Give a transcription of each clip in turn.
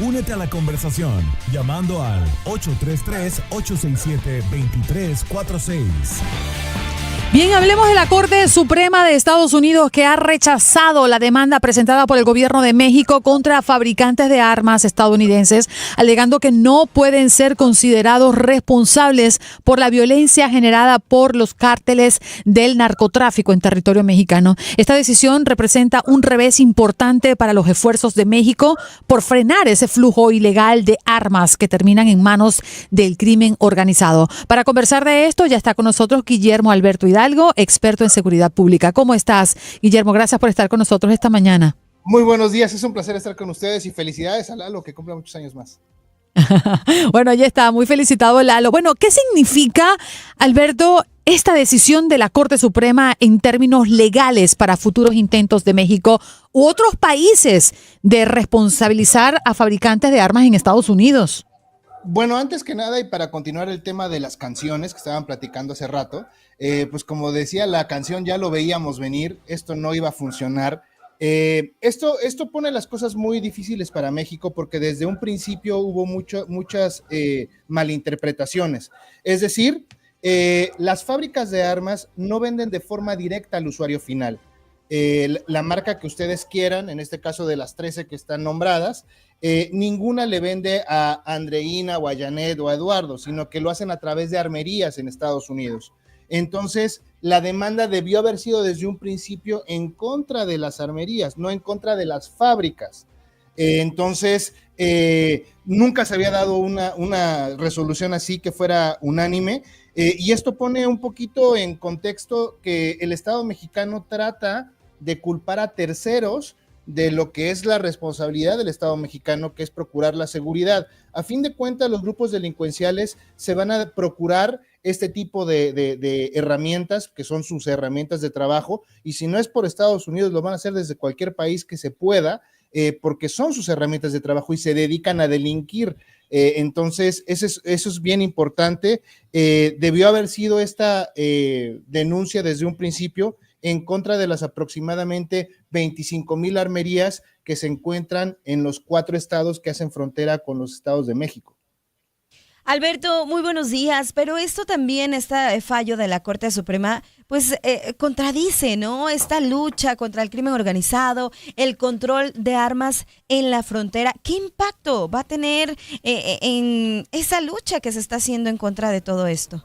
Únete a la conversación llamando al 833-867-2346. Bien, hablemos de la Corte Suprema de Estados Unidos, que ha rechazado la demanda presentada por el gobierno de México contra fabricantes de armas estadounidenses, alegando que no pueden ser considerados responsables por la violencia generada por los cárteles del narcotráfico en territorio mexicano. Esta decisión representa un revés importante para los esfuerzos de México por frenar ese flujo ilegal de armas que terminan en manos del crimen organizado. Para conversar de esto ya está con nosotros Guillermo Alberto Hidalgo, experto en seguridad pública. ¿Cómo estás, Guillermo? Gracias por estar con nosotros esta mañana. Muy buenos días, es un placer estar con ustedes y felicidades a Lalo, que cumpla muchos años más. Bueno, ya está, muy felicitado Lalo. Bueno, ¿qué significa, Alberto, esta decisión de la Corte Suprema en términos legales para futuros intentos de México u otros países de responsabilizar a fabricantes de armas en Estados Unidos? Bueno, antes que nada, y para continuar el tema de las canciones que estaban platicando hace rato, pues como decía, la canción ya lo veíamos venir, esto no iba a funcionar. Esto pone las cosas muy difíciles para México porque desde un principio hubo muchas malinterpretaciones. Es decir, las fábricas de armas no venden de forma directa al usuario final. La marca que ustedes quieran, en este caso de las 13 que están nombradas, ninguna le vende a Andreina o a Janet o a Eduardo, sino que lo hacen a través de armerías en Estados Unidos. Entonces, la demanda debió haber sido desde un principio en contra de las armerías, no en contra de las fábricas. Entonces, nunca se había dado una resolución así que fuera unánime, y esto pone un poquito en contexto que el Estado mexicano trata de culpar a terceros de lo que es la responsabilidad del Estado mexicano, que es procurar la seguridad. A fin de cuentas, los grupos delincuenciales se van a procurar este tipo de herramientas, que son sus herramientas de trabajo, y si no es por Estados Unidos, lo van a hacer desde cualquier país que se pueda, porque son sus herramientas de trabajo y se dedican a delinquir. Entonces, eso es bien importante. Debió haber sido esta denuncia desde un principio en contra de las aproximadamente 25,000 armerías que se encuentran en los 4 estados que hacen frontera con los estados de México. Alberto, muy buenos días, pero esto también, este fallo de la Corte Suprema, pues contradice, ¿no? Esta lucha contra el crimen organizado, el control de armas en la frontera. ¿Qué impacto va a tener en esa lucha que se está haciendo en contra de todo esto?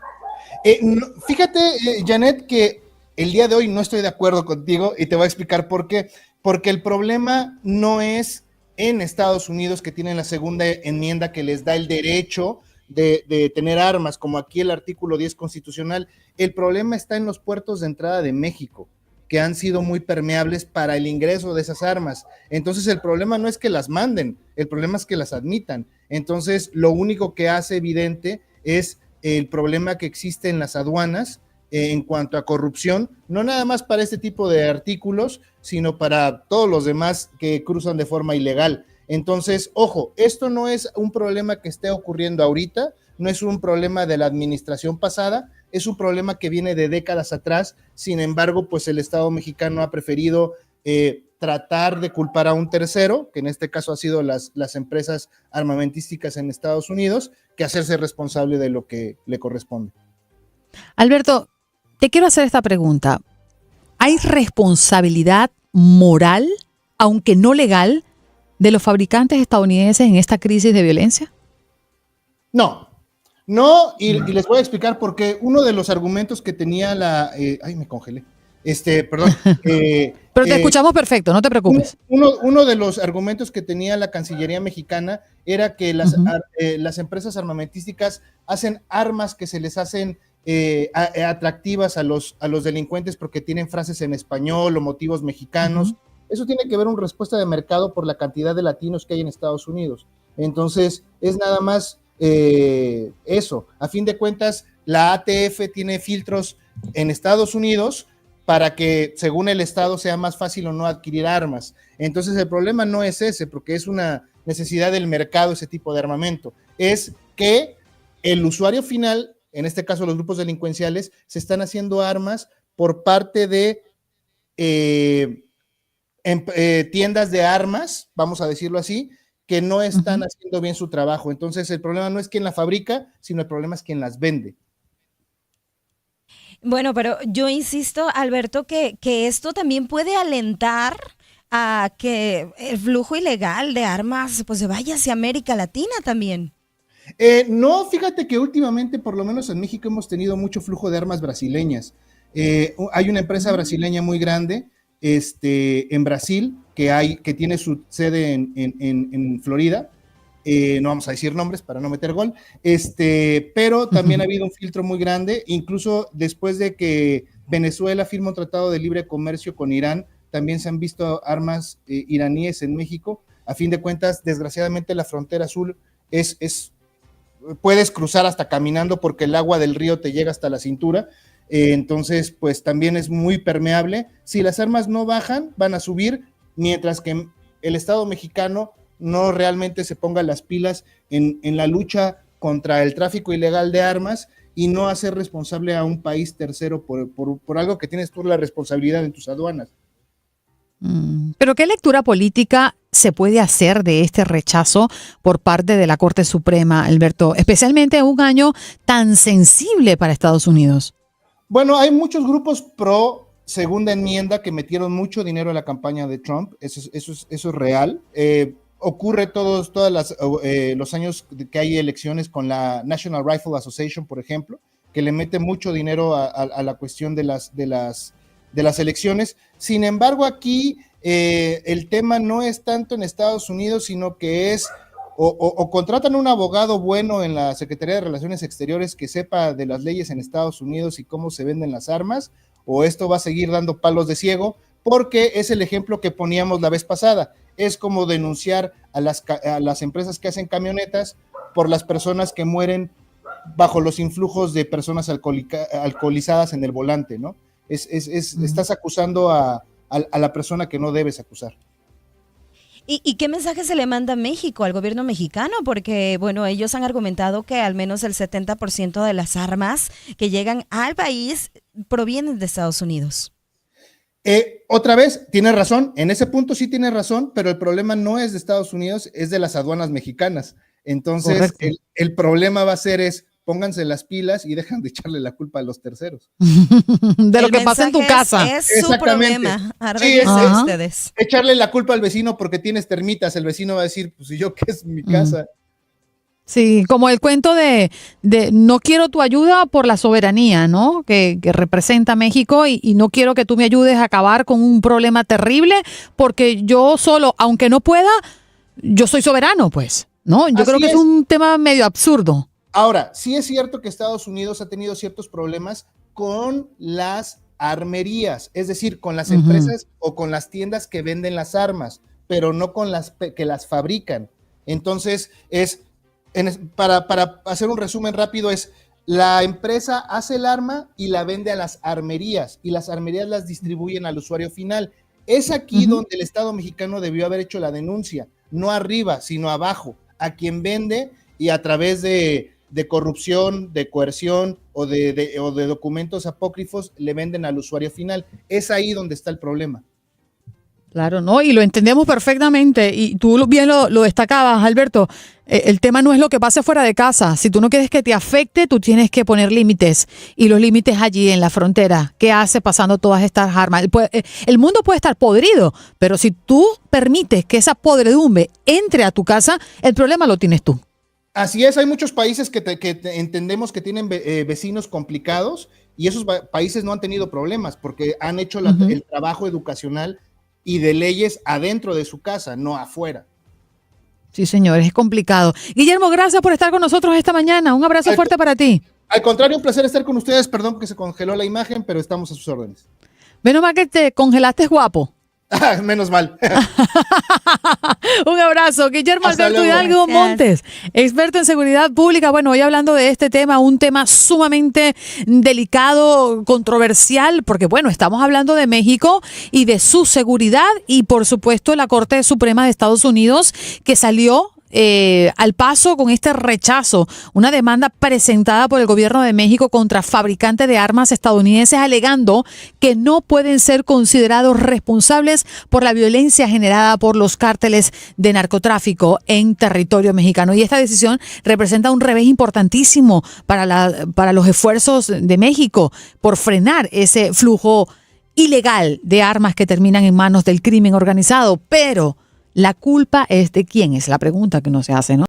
Fíjate, Janet, que el día de hoy no estoy de acuerdo contigo y te voy a explicar por qué. Porque el problema no es en Estados Unidos, que tienen la segunda enmienda que les da el derecho de tener armas, como aquí el artículo 10 constitucional. El problema está en los puertos de entrada de México, que han sido muy permeables para el ingreso de esas armas. Entonces el problema no es que las manden, el problema es que las admitan. Entonces lo único que hace evidente es el problema que existe en las aduanas en cuanto a corrupción, no nada más para este tipo de artículos, sino para todos los demás que cruzan de forma ilegal. Entonces, ojo, esto no es un problema que esté ocurriendo ahorita, no es un problema de la administración pasada, es un problema que viene de décadas atrás. Sin embargo, pues el Estado mexicano ha preferido tratar de culpar a un tercero, que en este caso ha sido las empresas armamentísticas en Estados Unidos, que hacerse responsable de lo que le corresponde. Alberto, te quiero hacer esta pregunta. ¿Hay responsabilidad moral, aunque no legal, de los fabricantes estadounidenses en esta crisis de violencia? No, y les voy a explicar por qué. Uno de los argumentos que tenía me congelé. Perdón. Pero te escuchamos perfecto, no te preocupes. Uno de los argumentos que tenía la Cancillería mexicana era que las empresas armamentísticas hacen armas que se les hacen atractivas a los delincuentes porque tienen frases en español o motivos mexicanos. Eso tiene que ver una respuesta de mercado por la cantidad de latinos que hay en Estados Unidos. Entonces, es nada más eso. A fin de cuentas, la ATF tiene filtros en Estados Unidos para que, según el Estado, sea más fácil o no adquirir armas. Entonces, el problema no es ese, porque es una necesidad del mercado ese tipo de armamento. Es que el usuario final, en este caso los grupos delincuenciales, se están haciendo armas por parte de tiendas de armas, vamos a decirlo así, que no están haciendo bien su trabajo. Entonces, el problema no es quien la fabrica, sino el problema es quien las vende. Bueno, pero yo insisto, Alberto, que esto también puede alentar a que el flujo ilegal de armas pues se vaya hacia América Latina también. No, fíjate que últimamente, por lo menos en México, hemos tenido mucho flujo de armas brasileñas. Hay una empresa brasileña muy grande en Brasil que tiene su sede en Florida. No vamos a decir nombres para no meter gol, pero también ha habido un filtro muy grande, incluso después de que Venezuela firma un tratado de libre comercio con Irán, también se han visto armas iraníes en México. A fin de cuentas, desgraciadamente, la frontera azul puedes cruzar hasta caminando porque el agua del río te llega hasta la cintura, entonces pues también es muy permeable. Si las armas no bajan, van a subir, mientras que el Estado mexicano no realmente se ponga las pilas en la lucha contra el tráfico ilegal de armas y no hacer responsable a un país tercero por algo que tienes tú la responsabilidad en tus aduanas. Pero ¿qué lectura política se puede hacer de este rechazo por parte de la Corte Suprema, Alberto? Especialmente en un año tan sensible para Estados Unidos. Bueno, hay muchos grupos pro segunda enmienda que metieron mucho dinero a la campaña de Trump. Eso es real. Ocurre todos los años que hay elecciones con la National Rifle Association, por ejemplo, que le mete mucho dinero a la cuestión de las elecciones. Sin embargo, aquí el tema no es tanto en Estados Unidos, sino que es o contratan un abogado bueno en la Secretaría de Relaciones Exteriores que sepa de las leyes en Estados Unidos y cómo se venden las armas, o esto va a seguir dando palos de ciego, porque es el ejemplo que poníamos la vez pasada. Es como denunciar a las empresas que hacen camionetas por las personas que mueren bajo los influjos de personas alcoholizadas en el volante, ¿no? Estás acusando a la persona que no debes acusar. ¿Y qué mensaje se le manda a México, al gobierno mexicano? Porque, bueno, ellos han argumentado que al menos el 70% de las armas que llegan al país provienen de Estados Unidos. Otra vez, tiene razón, en ese punto sí tiene razón, pero el problema no es de Estados Unidos, es de las aduanas mexicanas. Entonces, el problema va a ser pónganse las pilas y dejan de echarle la culpa a los terceros. De lo que pasa en tu casa. Es su problema. Sí, ustedes. Echarle la culpa al vecino porque tienes termitas. El vecino va a decir, pues ¿y yo qué es mi casa? Sí, como el cuento de no quiero tu ayuda por la soberanía, ¿no? Que representa México y no quiero que tú me ayudes a acabar con un problema terrible porque yo solo, aunque no pueda, yo soy soberano, pues, ¿no? Yo creo que es un tema medio absurdo. Ahora, sí es cierto que Estados Unidos ha tenido ciertos problemas con las armerías, es decir, con las empresas o con las tiendas que venden las armas, pero no con las que las fabrican. Entonces, para hacer un resumen rápido, la empresa hace el arma y la vende a las armerías, y las armerías las distribuyen al usuario final. Es aquí donde el Estado mexicano debió haber hecho la denuncia, no arriba, sino abajo, a quien vende y a través de corrupción, de coerción o de documentos apócrifos le venden al usuario final. Es ahí donde está el problema. Claro, ¿no? Y lo entendemos perfectamente. Y tú bien lo destacabas, Alberto. El tema no es lo que pase fuera de casa. Si tú no quieres que te afecte, tú tienes que poner límites. Y los límites allí en la frontera. ¿Qué hace pasando todas estas armas? El mundo puede estar podrido, pero si tú permites que esa podredumbre entre a tu casa, el problema lo tienes tú. Así es, hay muchos países que entendemos que tienen vecinos complicados y esos países no han tenido problemas porque han hecho el trabajo educacional y de leyes adentro de su casa, no afuera. Sí, señores, es complicado. Guillermo, gracias por estar con nosotros esta mañana. Un abrazo fuerte para ti. Al contrario, un placer estar con ustedes. Perdón que se congeló la imagen, pero estamos a sus órdenes. Menos mal que te congelaste guapo. Menos mal. Un abrazo. Guillermo Hasta Alberto luego. Hidalgo Montes, experto en seguridad pública. Bueno, hoy hablando de este tema, un tema sumamente delicado, controversial, porque bueno, estamos hablando de México y de su seguridad y por supuesto la Corte Suprema de Estados Unidos que salió al paso con este rechazo, una demanda presentada por el gobierno de México contra fabricantes de armas estadounidenses, alegando que no pueden ser considerados responsables por la violencia generada por los cárteles de narcotráfico en territorio mexicano. Y esta decisión representa un revés importantísimo para los esfuerzos de México por frenar ese flujo ilegal de armas que terminan en manos del crimen organizado. Pero ¿la culpa es de quién? Es la pregunta que uno se hace, ¿no?